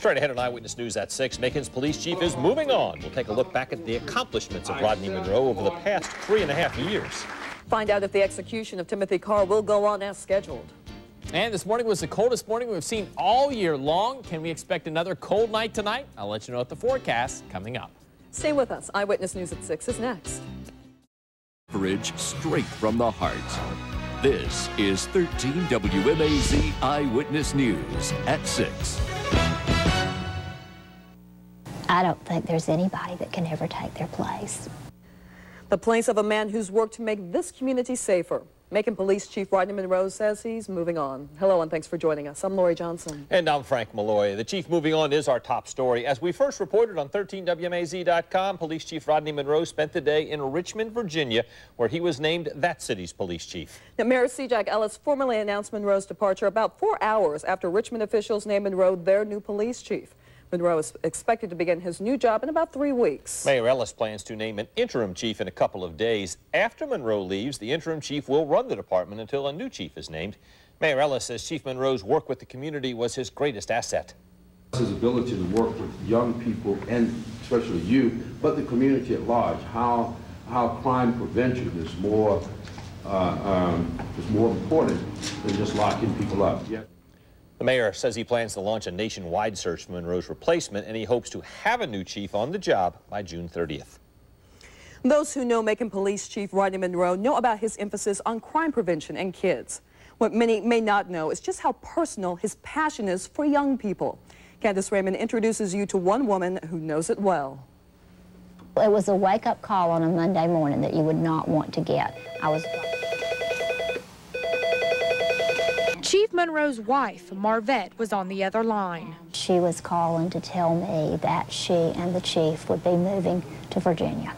Straight ahead on Eyewitness News at 6, Macon's police chief is moving on. We'll take a look back at the accomplishments of Rodney Monroe over the past 3.5 years. Find out if the execution of Timothy Carr will go on as scheduled. And this morning was the coldest morning we've seen all year long. Can we expect another cold night tonight? I'll let you know at the forecast coming up. Stay with us. Eyewitness News at 6 is next. Coverage straight from the heart. This is 13 WMAZ Eyewitness News at 6. I don't think there's anybody that can ever take their place. The place of a man who's worked to make this community safer. Macon Police Chief Rodney Monroe says he's moving on. Hello and thanks for joining us. I'm Lori Johnson. And I'm Frank Malloy. The chief moving on is our top story. As we first reported on 13WMAZ.com, Police Chief Rodney Monroe spent the day in Richmond, Virginia, where he was named that city's police chief. Now, Mayor C. Jack Ellis formally announced Monroe's departure about 4 hours after Richmond officials named Monroe their new police chief. Monroe is expected to begin his new job in about 3 weeks. Mayor Ellis plans to name an interim chief in a couple of days. After Monroe leaves, the interim chief will run the department until a new chief is named. Mayor Ellis says Chief Monroe's work with the community was his greatest asset. His ability to work with young people, and especially youth, but the community at large, how crime prevention is more important than just locking people up. Yeah. The mayor says he plans to launch a nationwide search for Monroe's replacement, and he hopes to have a new chief on the job by June 30th. Those who know Macon Police Chief Rodney Monroe know about his emphasis on crime prevention and kids. What many may not know is just how personal his passion is for young people. Candace Raymond introduces you to one woman who knows it well. It was a wake-up call on a Monday morning that you would not want to get. Chief Monroe's wife, Marvette, was on the other line. She was calling to tell me that she and the chief would be moving to Virginia.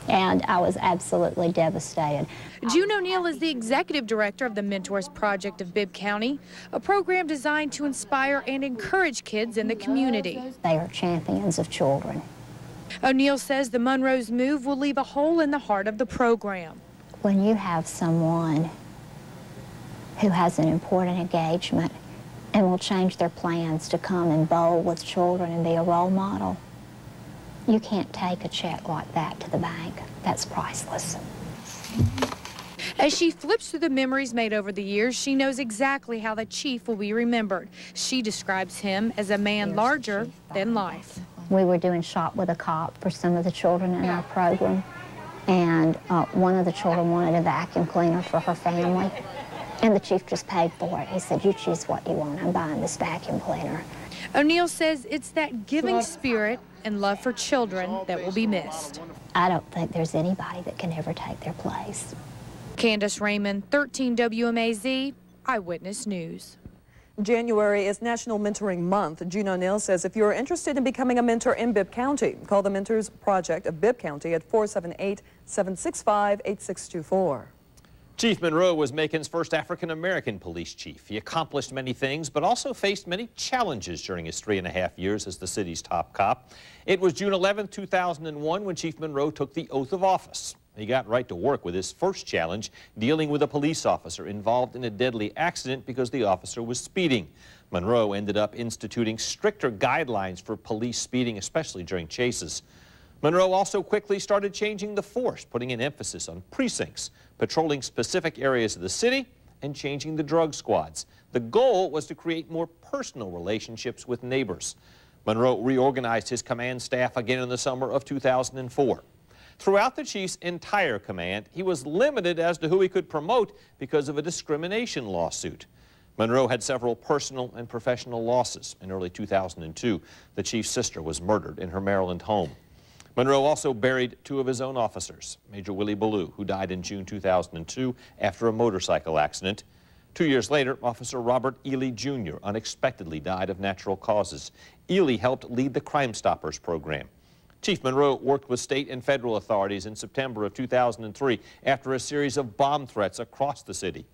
And I was absolutely devastated. June O'Neill is the executive director of the Mentors Project of Bibb County, a program designed to inspire and encourage kids in the community. They are champions of children. O'Neill says the Monroe's move will leave a hole in the heart of the program. When you have someone who has an important engagement and will change their plans to come and bowl with children and be a role model, you can't take a check like that to the bank. That's priceless. As she flips through the memories made over the years, she knows exactly how the chief will be remembered. She describes him as a man larger than life. We were doing Shop with a Cop for some of the children in our program, and one of the children wanted a vacuum cleaner for her family. And the chief just paid for it. He said, "You choose what you want. I'm buying this vacuum cleaner." O'Neill says it's that giving spirit and love for children that will be missed. I don't think there's anybody that can ever take their place. Candace Raymond, 13 WMAZ, Eyewitness News. January is National Mentoring Month. June O'Neill says if you're interested in becoming a mentor in Bibb County, call the Mentors Project of Bibb County at 478-765-8624. Chief Monroe was Macon's first African-American police chief. He accomplished many things, but also faced many challenges during his 3.5 years as the city's top cop. It was June 11, 2001, when Chief Monroe took the oath of office. He got right to work with his first challenge, dealing with a police officer involved in a deadly accident because the officer was speeding. Monroe ended up instituting stricter guidelines for police speeding, especially during chases. Monroe also quickly started changing the force, putting an emphasis on precincts, patrolling specific areas of the city, and changing the drug squads. The goal was to create more personal relationships with neighbors. Monroe reorganized his command staff again in the summer of 2004. Throughout the chief's entire command, he was limited as to who he could promote because of a discrimination lawsuit. Monroe had several personal and professional losses. In early 2002, the chief's sister was murdered in her Maryland home. Monroe also buried 2 of his own officers, Major Willie Ballou, who died in June 2002 after a motorcycle accident. 2 years later, Officer Robert Ely Jr. unexpectedly died of natural causes. Ely helped lead the Crime Stoppers program. Chief Monroe worked with state and federal authorities in September of 2003 after a series of bomb threats across the city.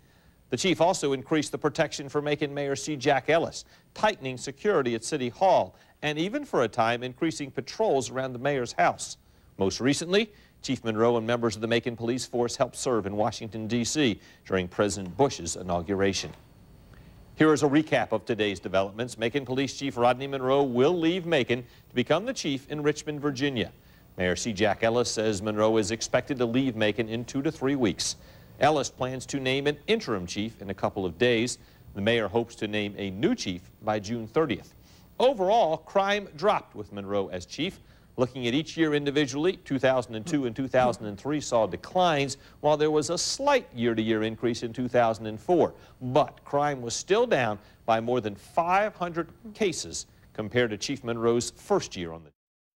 The chief also increased the protection for Macon Mayor C. Jack Ellis, tightening security at City Hall, and even for a time increasing patrols around the mayor's house. Most recently, Chief Monroe and members of the Macon Police Force helped serve in Washington, D.C. during President Bush's inauguration. Here is a recap of today's developments. Macon Police Chief Rodney Monroe will leave Macon to become the chief in Richmond, Virginia. Mayor C. Jack Ellis says Monroe is expected to leave Macon in 2 to 3 weeks. Ellis plans to name an interim chief in a couple of days. The mayor hopes to name a new chief by June 30th. Overall, crime dropped with Monroe as chief. Looking at each year individually, 2002 and 2003 saw declines, while there was a slight year-to-year increase in 2004. But crime was still down by more than 500 cases compared to Chief Monroe's first year on the